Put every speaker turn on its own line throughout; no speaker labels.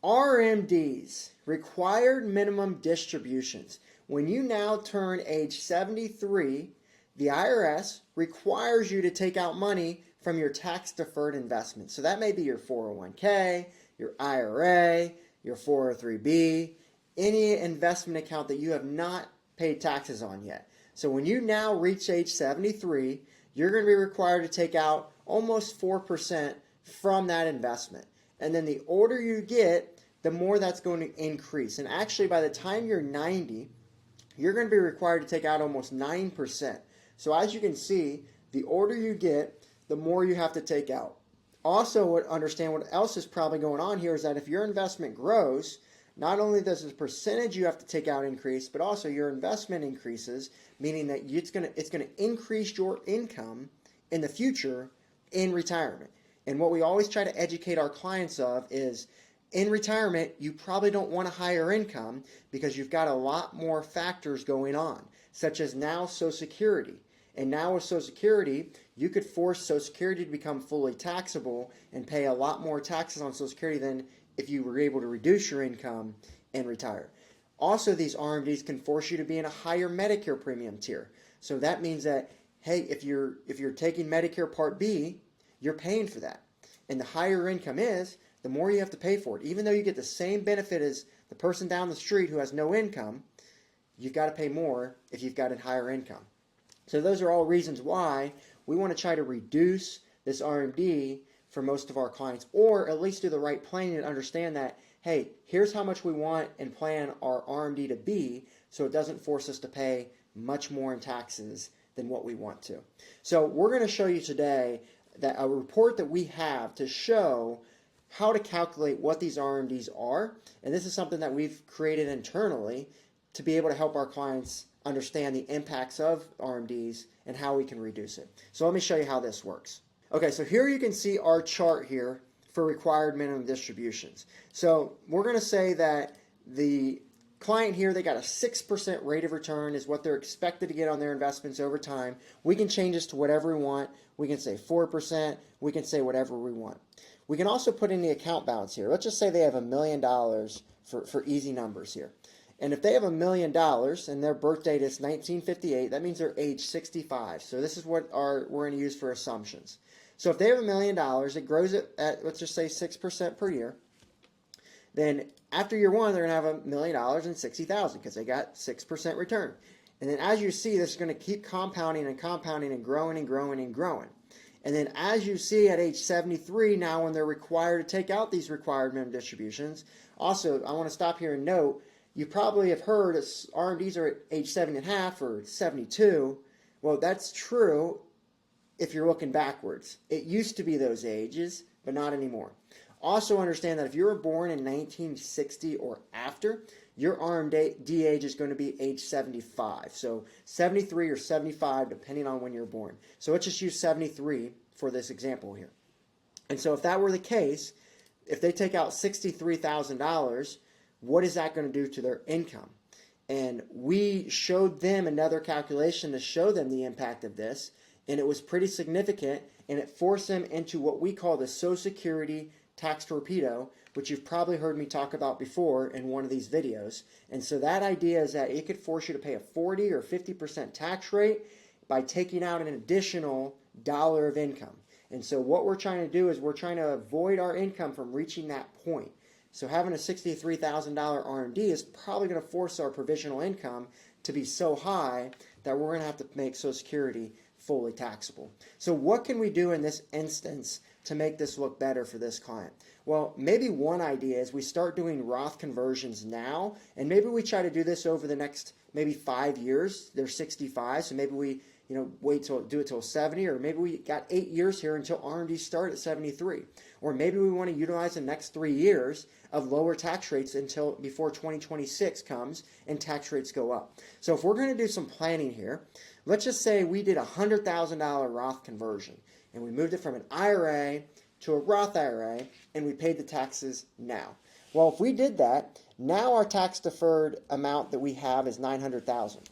RMDs, required minimum distributions. When you now turn age 73, the IRS requires you to take out money from your tax-deferred investments. So that may be your 401k, your IRA, your 403b, any investment account that you have not paid taxes on yet. So when you now reach age 73, you're going to be required to take out almost 4% from that investment. And then the older you get, the more that's going to increase. And actually, by the time you're 90, you're going to be required to take out almost 9%. So as you can see, the older you get, the more you have to take out. Also, understand what else is probably going on here is that if your investment grows, not only does the percentage you have to take out increase, but also your investment increases, meaning that it's going to increase your income in the future in retirement. And what we always try to educate our clients of is in retirement, you probably don't want a higher income because you've got a lot more factors going on, such as now Social Security. And now with Social Security, you could force Social Security to become fully taxable and pay a lot more taxes on Social Security than if you were able to reduce your income and retire. Also, these RMDs can force you to be in a higher Medicare premium tier. So that means that, hey, if you're taking Medicare Part B, you're paying for that. And the higher your income is, the more you have to pay for it. Even though you get the same benefit as the person down the street who has no income, you've got to pay more if you've got a higher income. So those are all reasons why we want to try to reduce this RMD for most of our clients, or at least do the right planning and understand that, hey, here's how much we want and plan our RMD to be so it doesn't force us to pay much more in taxes than what we want to. So we're going to show you today that a report that we have to show how to calculate what these RMDs are. And this is something that we've created internally to be able to help our clients understand the impacts of RMDs and how we can reduce it. So let me show you how this works. Okay, so here you can see our chart here for required minimum distributions. So we're going to say that the client here, they got a 6% rate of return is what they're expected to get on their investments over time. We can change this to whatever we want. We can say 4%. We can say whatever we want. We can also put in the account balance here. Let's just say they have $1 million for easy numbers here. And if they have $1 million and their birth date is 1958, that means they're age 65. So this is what we're going to use for assumptions. So if they have $1 million, it grows at let's just say 6% per year. Then after year one, they're going to have $1 million and 60,000 because they got 6% return. And then as you see, this is going to keep compounding and compounding and growing and growing and growing. And then as you see at age 73, now when they're required to take out these required minimum distributions, also I want to stop here and note, you probably have heard RMDs are at age 7.5 or 72. Well, that's true if you're looking backwards. It used to be those ages, but not anymore. Also understand that if you were born in 1960 or after, your RMD age is going to be age 75. So 73 or 75 depending on when you're born. So let's just use 73 for this example here. And so if that were the case, if they take out $63,000, what is that going to do to their income? And we showed them another calculation to show them the impact of this, and it was pretty significant, and it forced them into what we call the Social Security tax torpedo, which you've probably heard me talk about before in one of these videos. And so that idea is that it could force you to pay a 40 or 50% tax rate by taking out an additional dollar of income. And so what we're trying to do is we're trying to avoid our income from reaching that point. So having a $63,000 RMD is probably going to force our provisional income to be so high that we're going to have to make Social Security fully taxable. So what can we do in this instance to make this look better for this client? Well, maybe one idea is we start doing Roth conversions now, and maybe we try to do this over the next maybe 5 years. They're 65, so maybe we wait till do it till 70, or maybe we got 8 years here until RMDs start at 73. Or maybe we want to utilize the next 3 years of lower tax rates until before 2026 comes and tax rates go up. So if we're going to do some planning here, let's just say we did a $100,000 Roth conversion and we moved it from an IRA to a Roth IRA and we paid the taxes now. Well, if we did that, now our tax deferred amount that we have is $900,000.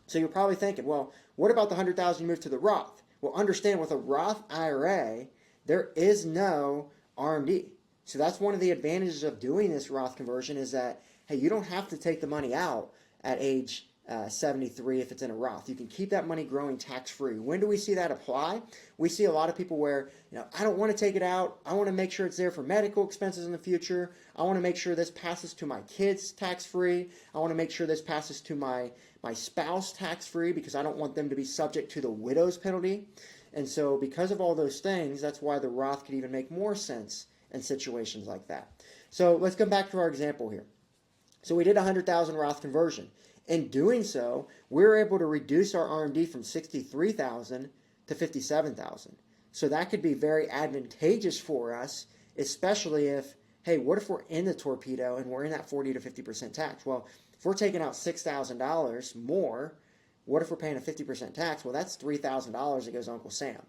So you're probably thinking, well, what about the $100,000 you moved to the Roth? Well, understand with a Roth IRA, there is no RMD. So that's one of the advantages of doing this Roth conversion is that, hey, you don't have to take the money out at age 73 if it's in a Roth. You can keep that money growing tax-free. When do we see that apply? We see a lot of people where, I don't want to take it out. I want to make sure it's there for medical expenses in the future. I want to make sure this passes to my kids tax-free. I want to make sure this passes to my spouse tax-free because I don't want them to be subject to the widow's penalty. And so because of all those things, that's why the Roth could even make more sense in situations like that. So let's come back to our example here. So we did 100,000 Roth conversion. In doing so, we were able to reduce our RMD from 63,000 to 57,000. So that could be very advantageous for us, especially if, hey, what if we're in the torpedo and we're in that 40 to 50% tax? Well, if we're taking out $6,000 more, what if we're paying a 50% tax? Well, that's $3,000 that goes to Uncle Sam.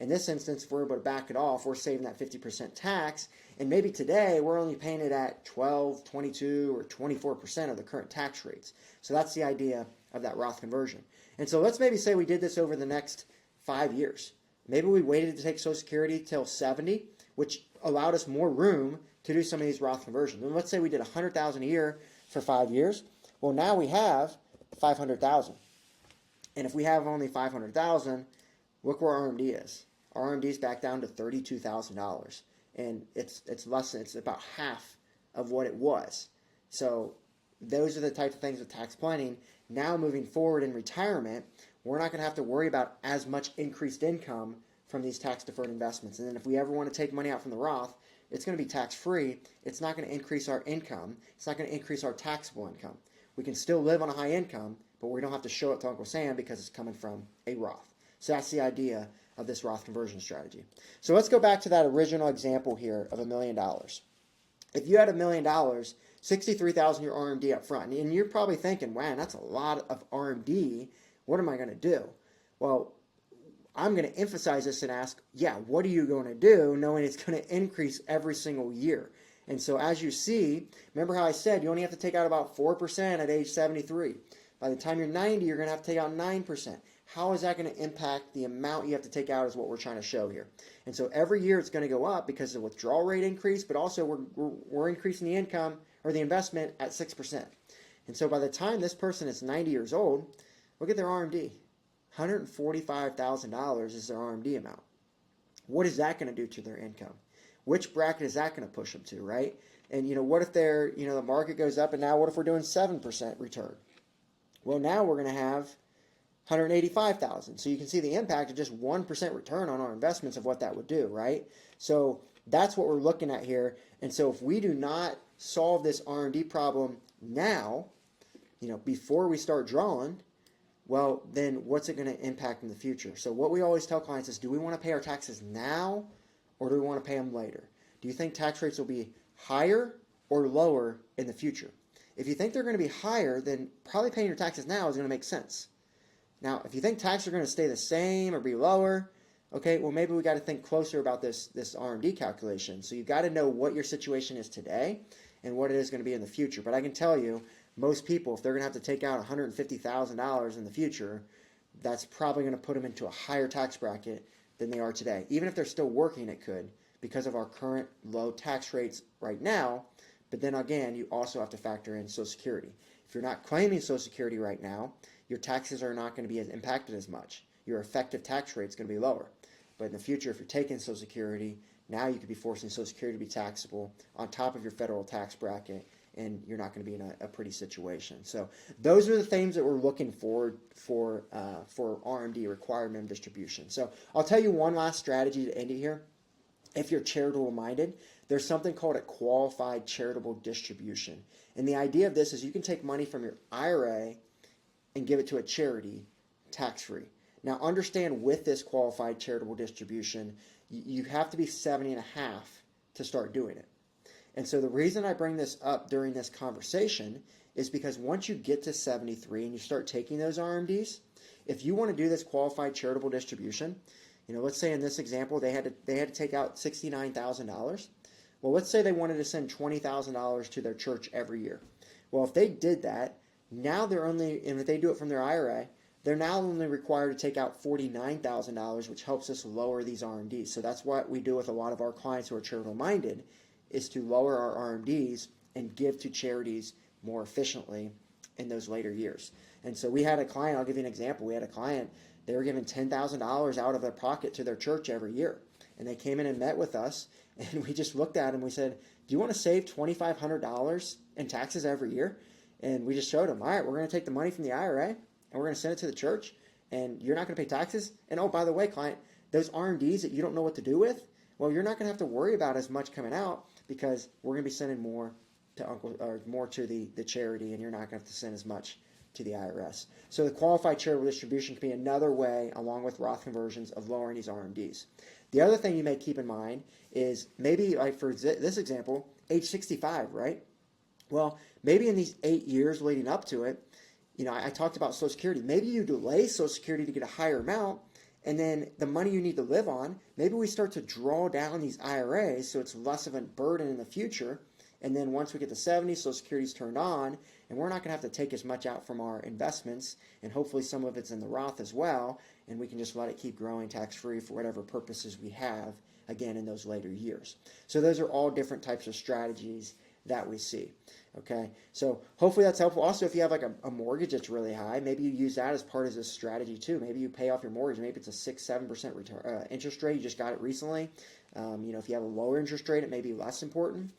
In this instance, if we're able to back it off, we're saving that 50% tax, and maybe today we're only paying it at 12, 22, or 24% of the current tax rates. So that's the idea of that Roth conversion. And so let's maybe say we did this over the next 5 years. Maybe we waited to take Social Security till 70, which allowed us more room to do some of these Roth conversions. And let's say we did 100,000 a year for 5 years. Well, now we have 500,000. And if we have only 500,000, look where our RMD is. Our RMD is back down to $32,000, and it's less than, it's about half of what it was. So those are the types of things with tax planning. Now moving forward in retirement, we're not going to have to worry about as much increased income from these tax-deferred investments. And then if we ever want to take money out from the Roth, it's going to be tax-free. It's not going to increase our income. It's not going to increase our taxable income. We can still live on a high income, but we don't have to show it to Uncle Sam because it's coming from a Roth. So that's the idea of this Roth conversion strategy. So let's go back to that original example here of $1 million. If you had $1 million, 63,000 your RMD up front, and you're probably thinking, man, that's a lot of RMD. What am I going to do? Well, I'm going to emphasize this and ask, what are you going to do, knowing it's going to increase every single year? And so as you see, remember how I said you only have to take out about 4% at age 73. By the time you're 90, you're going to have to take out 9%. How is that going to impact the amount you have to take out is what we're trying to show here. And so every year it's going to go up because of the withdrawal rate increase, but also we're increasing the income or the investment at 6%. And so by the time this person is 90 years old, look at their RMD. $145,000 is their RMD amount. What is that going to do to their income? Which bracket is that going to push them to, right? And what if the market goes up, and now what if we're doing 7% return? Well, now we're going to have $185,000. So you can see the impact of just 1% return on our investments of what that would do, right? So that's what we're looking at here. And so if we do not solve this RMD problem now, before we start drawing, well, then what's it going to impact in the future? So what we always tell clients is, do we want to pay our taxes now, or do we want to pay them later? Do you think tax rates will be higher or lower in the future? If you think they're going to be higher, then probably paying your taxes now is going to make sense. Now, if you think taxes are going to stay the same or be lower, okay, well, maybe we got to think closer about this RMD calculation. So you've got to know what your situation is today and what it is going to be in the future. But I can tell you, most people, if they're going to have to take out $150,000 in the future, that's probably going to put them into a higher tax bracket than they are today. Even if they're still working, it could, because of our current low tax rates right now. But then again, you also have to factor in Social Security. If you're not claiming Social Security right now, your taxes are not going to be as impacted as much. Your effective tax rate is going to be lower. But in the future, if you're taking Social Security, now you could be forcing Social Security to be taxable on top of your federal tax bracket, and you're not going to be in a pretty situation. So those are the things that we're looking for RMD, required minimum distribution. So I'll tell you one last strategy to end it here. If you're charitable minded, there's something called a qualified charitable distribution. And the idea of this is you can take money from your IRA and give it to a charity tax-free. Now understand, with this qualified charitable distribution, you have to be 70 and a half to start doing it. And so the reason I bring this up during this conversation is because once you get to 73 and you start taking those RMDs, if you want to do this qualified charitable distribution, let's say in this example they had to take out $69,000. Well, let's say they wanted to send $20,000 to their church every year. Well, if they did that, now and if they do it from their IRA, they're now only required to take out $49,000, which helps us lower these RMDs. So that's what we do with a lot of our clients who are charitable minded, is to lower our RMDs and give to charities more efficiently in those later years. And so we had a client, I'll give you an example. We had a client, they were giving $10,000 out of their pocket to their church every year. And they came in and met with us, and we just looked at them. We said, do you want to save $2,500 in taxes every year? And we just showed them, all right, we're going to take the money from the IRA, and we're going to send it to the church, and you're not going to pay taxes. And oh, by the way, client, those RMDs that you don't know what to do with, well, you're not going to have to worry about as much coming out because we're going to be sending more to more to the charity, and you're not going to have to send as much to the IRS. So the qualified charitable distribution can be another way, along with Roth conversions, of lowering these RMDs. The other thing you may keep in mind is maybe, like for this example, age 65, right? Well, maybe in these 8 years leading up to it, I talked about Social Security. Maybe you delay Social Security to get a higher amount, and then the money you need to live on, maybe we start to draw down these IRAs so it's less of a burden in the future. And then once we get to 70, Social Security's turned on, and we're not going to have to take as much out from our investments, and hopefully some of it's in the Roth as well, and we can just let it keep growing tax-free for whatever purposes we have, again, in those later years. So those are all different types of strategies that we see. Okay, so hopefully that's helpful. Also, if you have like a mortgage that's really high, maybe you use that as part of this strategy too. Maybe you pay off your mortgage. Maybe it's a 6-7% return, interest rate. You just got it recently. If you have a lower interest rate, it may be less important.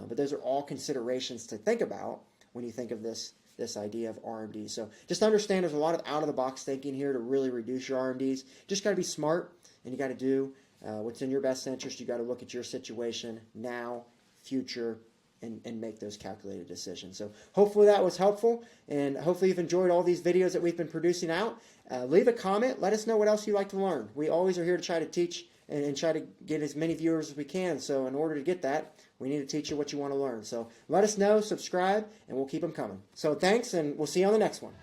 But those are all considerations to think about when you think of this idea of RMDs. So just understand there's a lot of out-of-the-box thinking here to really reduce your RMDs. Just got to be smart, and you got to do what's in your best interest. You got to look at your situation now, future, and make those calculated decisions. So hopefully that was helpful, and hopefully you've enjoyed all these videos that we've been producing out. Leave a comment. Let us know what else you'd like to learn. We always are here to try to teach and try to get as many viewers as we can. So in order to get that, we need to teach you what you want to learn. So let us know, subscribe, and we'll keep them coming. So thanks, and we'll see you on the next one.